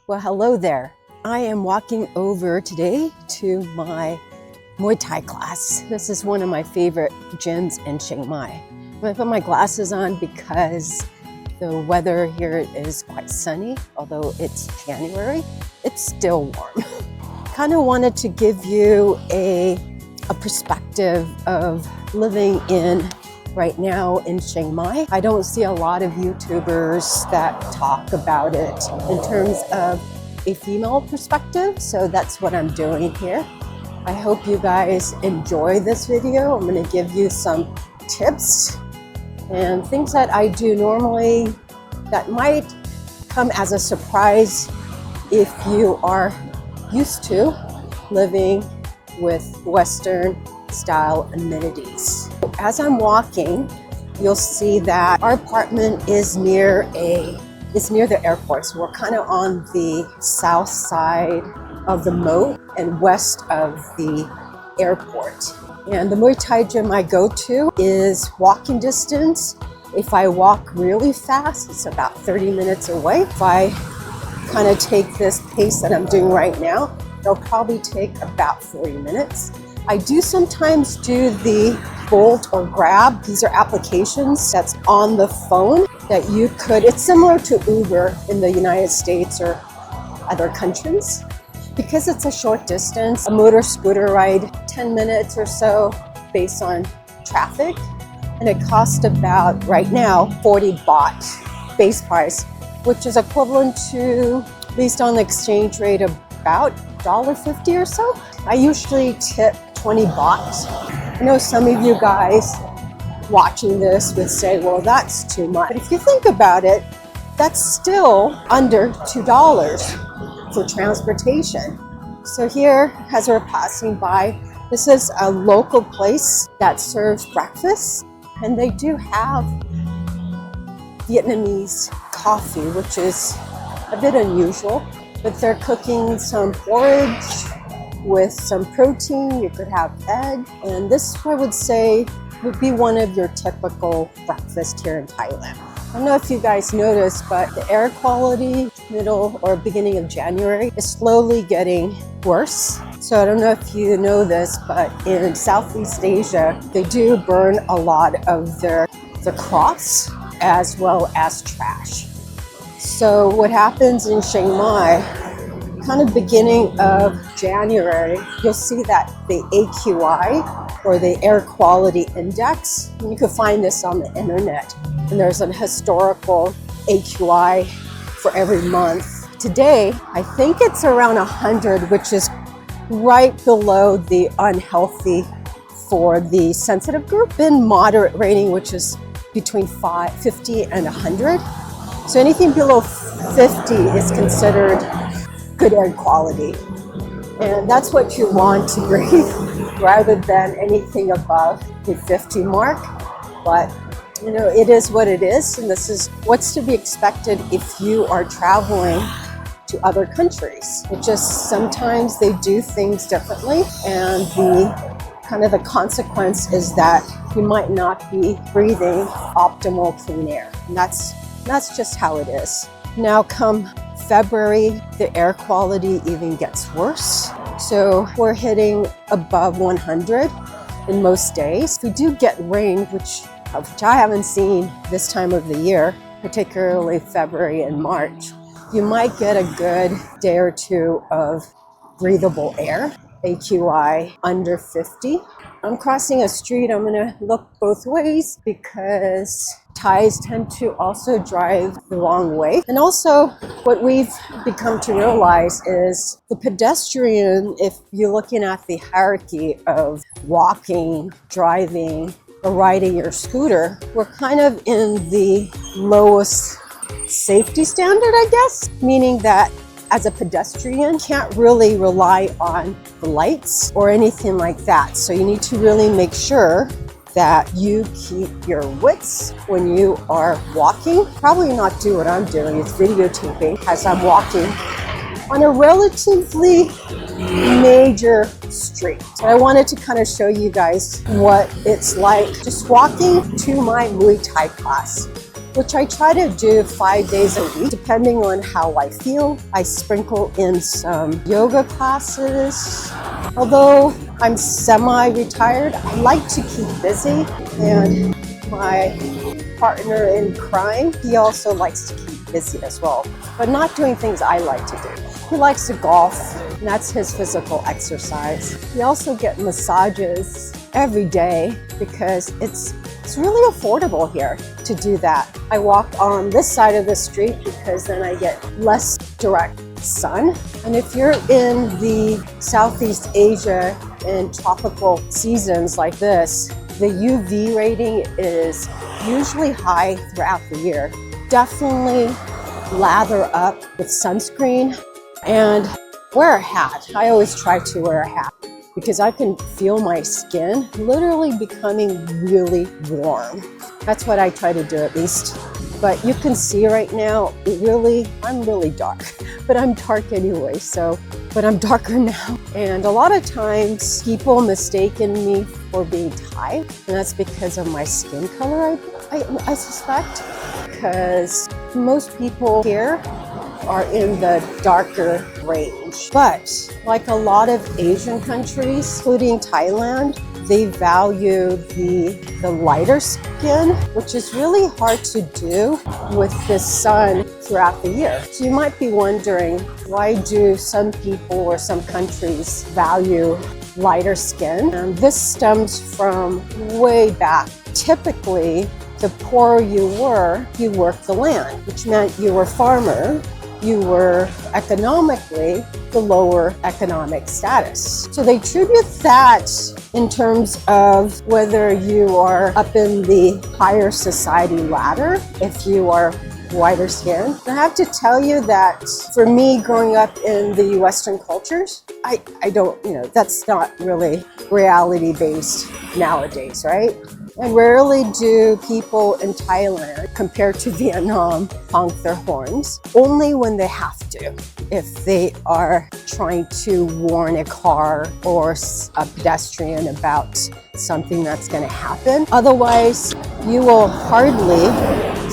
Well, hello there. I am walking over today to my Muay Thai class. This is one of my favorite gyms in Chiang Mai. I put my glasses on because the weather here is quite sunny. Although it's January, it's still warm. Kind of wanted to give you a perspective of living in right now in Chiang Mai. I don't see a lot of YouTubers that talk about it in terms of a female perspective, so that's what I'm doing here. I hope you guys enjoy this video. I'm going to give you some tips and things that I do normally that might come as a surprise if you are used to living with Western style amenities. As I'm walking, you'll see that our apartment is near the airport. So we're kind of on the south side of the moat and west of the airport. And the Muay Thai gym I go to is walking distance. If I walk really fast, it's about 30 minutes away. If I kind of take this pace that I'm doing right now, it'll probably take about 40 minutes. I do sometimes do the Bolt or Grab. These are applications that's on the phone that you could, it's similar to Uber in the United States or other countries. Because it's a short distance, a motor scooter ride, 10 minutes or so based on traffic. And it costs about, right now, 40 baht base price, which is equivalent to, based on the exchange rate, about $1.50 or so. I usually tip 20 baht. I know some of you guys watching this would say, well, that's too much. But if you think about it, that's still under $2 for transportation. So here, as we're passing by, this is a local place that serves breakfast. And they do have Vietnamese coffee, which is a bit unusual. But they're cooking some porridge with some protein. You could have egg. And this, I would say, would be one of your typical breakfast here in Thailand. I don't know if you guys noticed, but the air quality middle or beginning of January is slowly getting worse. So I don't know if you know this, but in Southeast Asia, they do burn a lot of their crops as well as trash. So what happens in Chiang Mai, kind of beginning of January, you'll see that the AQI or the air quality index, you can find this on the internet, and there's a historical AQI for every month. Today, I think it's around 100, which is right below the unhealthy for the sensitive group. In moderate rating, which is between 50 and 100. So anything below 50 is considered good air quality. And that's what you want to breathe rather than anything above the 50 mark. But you know, it is what it is, and this is what's to be expected if you are traveling to other countries. It just sometimes they do things differently, and the consequence is that you might not be breathing optimal clean air. And that's just how it is. Now come February, the air quality even gets worse. So we're hitting above 100 in most days. We do get rain, which I haven't seen this time of the year, particularly February and March. You might get a good day or two of breathable air, AQI under 50. I'm crossing a street. I'm gonna look both ways because Thais tend to also drive the wrong way. And also what we've become to realize is the pedestrian, if you're looking at the hierarchy of walking, driving, or riding your scooter, we're kind of in the lowest safety standard, I guess, meaning that as a pedestrian, you can't really rely on the lights or anything like that. So you need to really make sure that you keep your wits when you are walking. Probably not do what I'm doing, it's videotaping as I'm walking on a relatively major street. So I wanted to kind of show you guys what it's like just walking to my Muay Thai class. which I try to do 5 days a week, depending on how I feel. I sprinkle in some yoga classes. Although I'm semi-retired, I like to keep busy, and my partner in crime, he also likes to keep busy as well, but not doing things I like to do. He likes to golf, and that's his physical exercise. We also get massages every day because it's really affordable here to do that. I walk on this side of the street because then I get less direct sun. And if you're in the Southeast Asia in tropical seasons like this, the UV rating is usually high throughout the year. Definitely lather up with sunscreen and wear a hat. I always try to wear a hat because I can feel my skin literally becoming really warm. That's what I try to do at least. But you can see right now, I'm really dark, but I'm dark anyway, but I'm darker now. And a lot of times people mistaken me for being Thai, and that's because of my skin color, I suspect, because most people here are in the darker range. But like a lot of Asian countries, including Thailand, they value the lighter skin, which is really hard to do with the sun throughout the year. So you might be wondering, why do some people or some countries value lighter skin? And this stems from way back. Typically, the poorer you worked the land, which meant you were a farmer. You were economically the lower economic status. So they attribute that in terms of whether you are up in the higher society ladder, if you are whiter skin. I have to tell you that for me, growing up in the Western cultures, I don't, that's not really reality-based nowadays, right? And rarely do people in Thailand, compared to Vietnam, honk their horns, only when they have to. If they are trying to warn a car or a pedestrian about something that's going to happen. Otherwise, you will hardly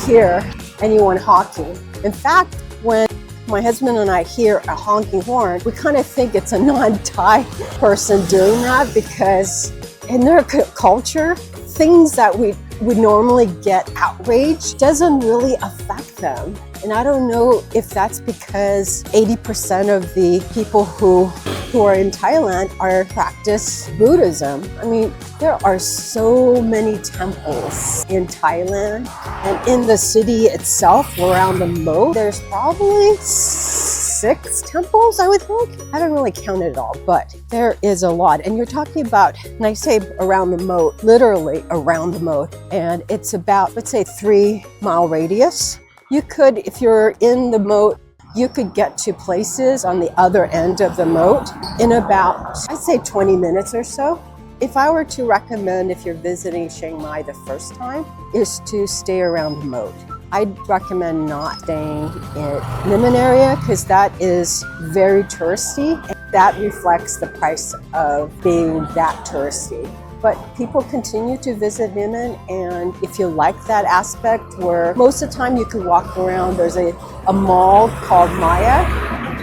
hear anyone honking. In fact, when my husband and I hear a honking horn, we kind of think it's a non-Thai person doing that because in their culture, things that we would normally get outraged doesn't really affect them. And I don't know if that's because 80% of the people who are in Thailand practice Buddhism. I mean, there are so many temples in Thailand, and in the city itself, around the moat, there's probably 6 temples, I would think. I haven't really counted it all, but there is a lot. And you're talking about, and I say around the moat, literally around the moat, and it's about, let's say, 3-mile radius. You could, if you're in the moat, you could get to places on the other end of the moat in about, I'd say 20 minutes or so. If I were to recommend, if you're visiting Chiang Mai the first time, is to stay around the moat. I'd recommend not staying in Niman area because that is very touristy, and that reflects the price of being that touristy. But people continue to visit Niman, and if you like that aspect where most of the time you can walk around, there's a mall called Maya.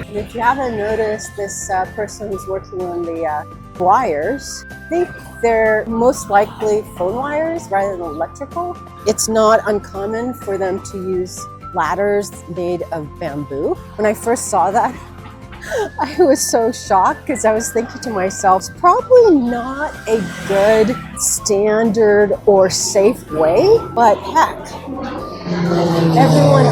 And if you haven't noticed, this person who's working on the wires, I think they're most likely phone wires rather than electrical. It's not uncommon for them to use ladders made of bamboo. When I first saw that, I was so shocked because I was thinking to myself, it's probably not a good standard or safe way, but heck, everyone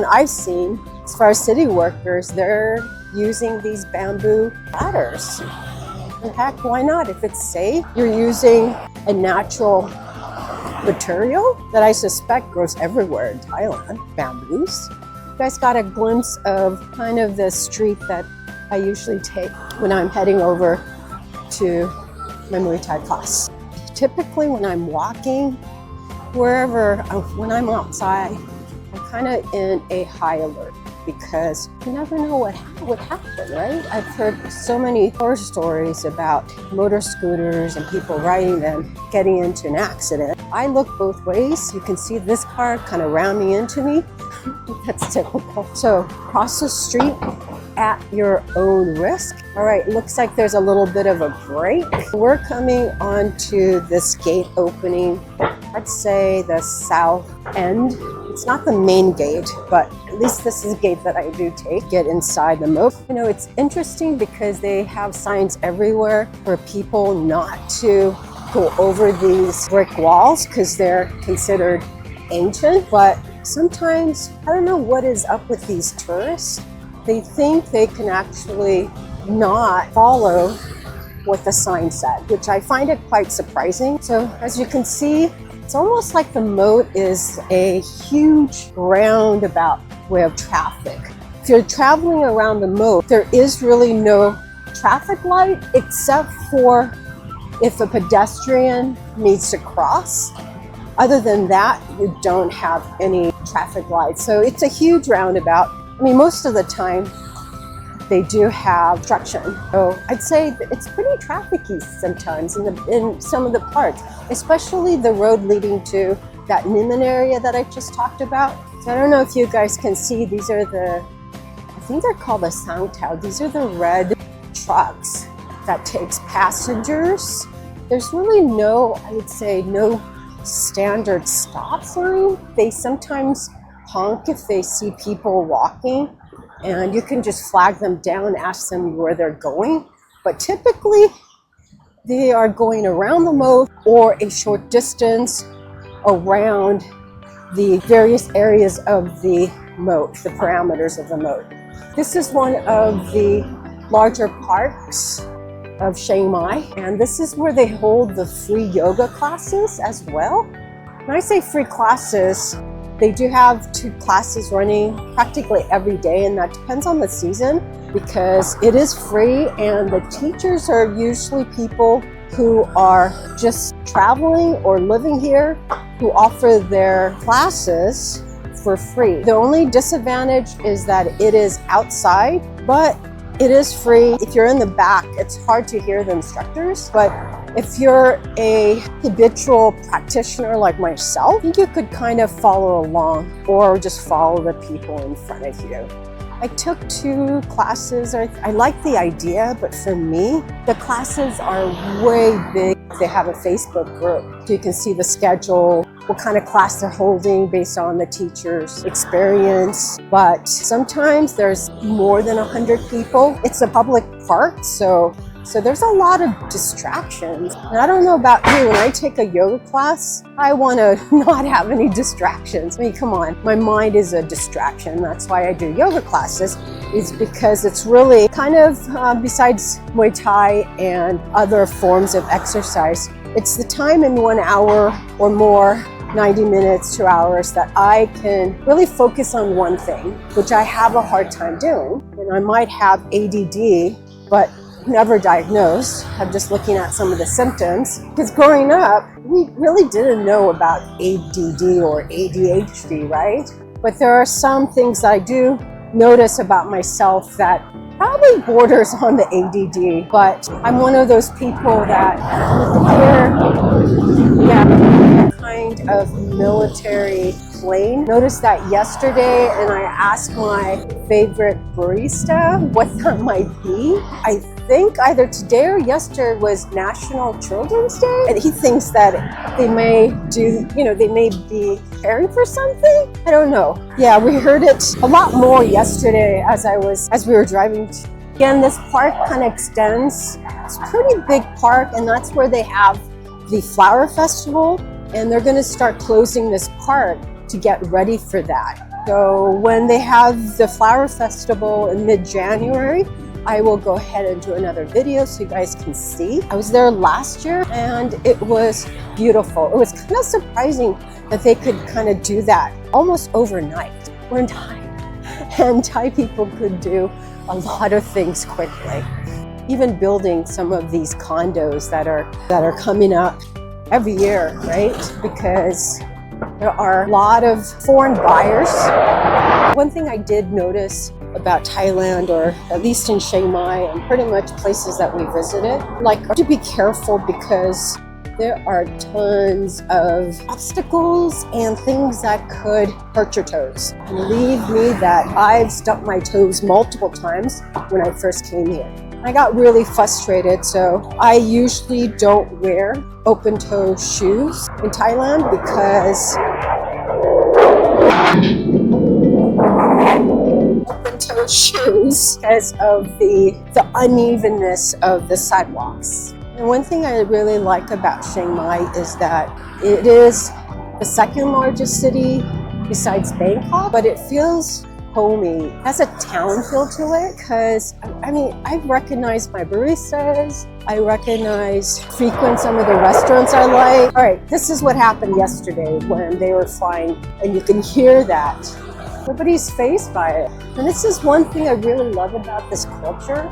I've seen, as far as city workers, they're using these bamboo ladders. And heck, why not? If it's safe, you're using a natural material that I suspect grows everywhere in Thailand, bamboos. You guys got a glimpse of kind of the street that I usually take when I'm heading over to my Muay Thai class. Typically when I'm walking, when I'm outside, I'm kind of in a high alert because you never know what would happen, right? I've heard so many horror stories about motor scooters and people riding them getting into an accident. I look both ways. You can see this car kind of rounding into me. That's typical. So cross the street at your own risk. All right, looks like there's a little bit of a break. We're coming onto this gate opening, I'd say the south end. It's not the main gate, but at least this is a gate that I do take, get inside the moat. You know, it's interesting because they have signs everywhere for people not to go over these brick walls because they're considered ancient. But sometimes, I don't know what is up with these tourists. They think they can actually not follow what the sign said, which I find it quite surprising. So as you can see, it's almost like the moat is a huge roundabout way of traffic. If you're traveling around the moat, there is really no traffic light except for if a pedestrian needs to cross. Other than that, you don't have any traffic lights. So it's a huge roundabout. I mean, most of the time they do have obstruction. So I'd say that it's pretty trafficy sometimes in some of the parts, especially the road leading to that Niman area that I just talked about. So I don't know if you guys can see, these are I think they're called the Sangtao. These are the red trucks that takes passengers. There's really I would say no standard stop sign. They sometimes honk if they see people walking, and you can just flag them down, ask them where they're going. But typically they are going around the moat or a short distance around the various areas of the moat, the parameters of the moat. This is one of the larger parks of Chiang Mai, and this is where they hold the free yoga classes as well. When I say free classes, they do have 2 classes running practically every day, and that depends on the season because it is free, and the teachers are usually people who are just traveling or living here who offer their classes for free. The only disadvantage is that it is outside, but it is free. If you're in the back, it's hard to hear the instructors, but if you're a habitual practitioner like myself, I think you could kind of follow along or just follow the people in front of you. I took 2 classes. I like the idea, but for me, the classes are way big. They have a Facebook group, so you can see the schedule, what kind of class they're holding based on the teacher's experience. But sometimes there's more than 100 people. It's a public park, so there's a lot of distractions. And I don't know about you, when I take a yoga class, I want to not have any distractions. I mean, come on, my mind is a distraction. That's why I do yoga classes, is because it's really kind of, besides Muay Thai and other forms of exercise, it's the time in 1 hour or more, 90 minutes, 2 hours, that I can really focus on one thing, which I have a hard time doing. And I might have ADD, but never diagnosed. I'm just looking at some of the symptoms. Because growing up, we really didn't know about ADD or ADHD, right? But there are some things that I do notice about myself that probably borders on the ADD, but I'm one of those people that kind of military plane. Noticed that yesterday, and I asked my favorite barista what that might be. I think either today or yesterday was National Children's Day, and he thinks that they may be preparing for something. I don't know. Yeah, we heard it a lot more yesterday as we were driving. Again, this park kind of extends. It's a pretty big park, and that's where they have the flower festival, and they're going to start closing this park to get ready for that. So when they have the flower festival in mid-January, I will go ahead and do another video so you guys can see. I was there last year and it was beautiful. It was kind of surprising that they could kind of do that almost overnight. We're in Thai, and Thai people could do a lot of things quickly. Even building some of these condos that are coming up every year, right? Because there are a lot of foreign buyers One thing I did notice about Thailand, or at least in Chiang Mai and pretty much places that we visited, like to be careful because there are tons of obstacles and things that could hurt your toes. Believe me that I've stuck my toes multiple times when I first came here. I got really frustrated, so I usually don't wear open-toe shoes in Thailand because open-toe shoes because of the unevenness of the sidewalks. And one thing I really like about Chiang Mai is that it is the second largest city besides Bangkok, but it feels homey. It has a town feel to it because, I mean, I recognize my baristas. I frequent some of the restaurants I like. All right, this is what happened yesterday when they were flying, and you can hear that. Nobody's fazed by it. And this is one thing I really love about this culture.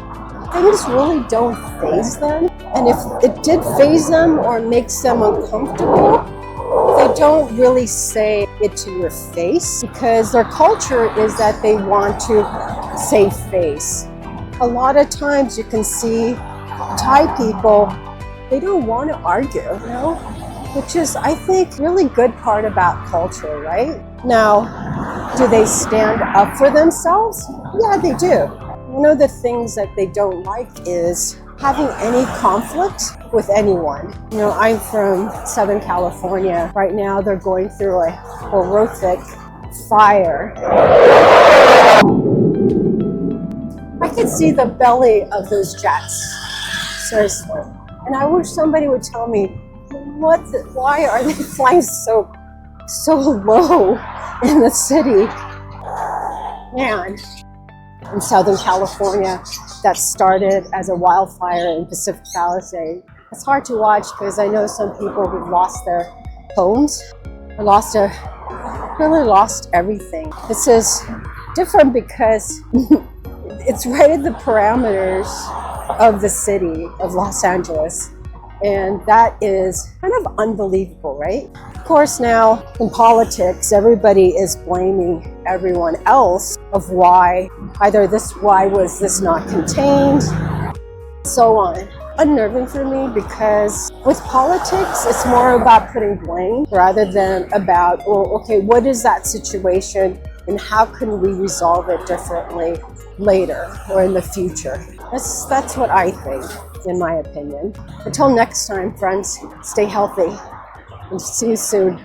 Things really don't faze them. And if it did faze them or makes them uncomfortable, they don't really say it to your face because their culture is that they want to save face. A lot of times you can see Thai people, they don't want to argue, you know, which is, I think, really good part about culture, right? Now, do they stand up for themselves? Yeah, they do. One of the things that they don't like is having any conflict with anyone. You know, I'm from Southern California. Right now, they're going through a horrific fire. I could see the belly of those jets, seriously. And I wish somebody would tell me, why are they flying so low in the city? Man. In Southern California, that started as a wildfire in Pacific Palisades. It's hard to watch because I know some people who've lost their homes, really lost everything. This is different because it's right at the parameters of the city of Los Angeles. And that is kind of unbelievable, right? Of course, now in politics, everybody is blaming everyone else of why was this not contained, so on. Unnerving for me because with politics, it's more about putting blame rather than about, well, okay, what is that situation and how can we resolve it differently later or in the future? That's what I think, in my opinion. Until next time, friends, stay healthy and see you soon.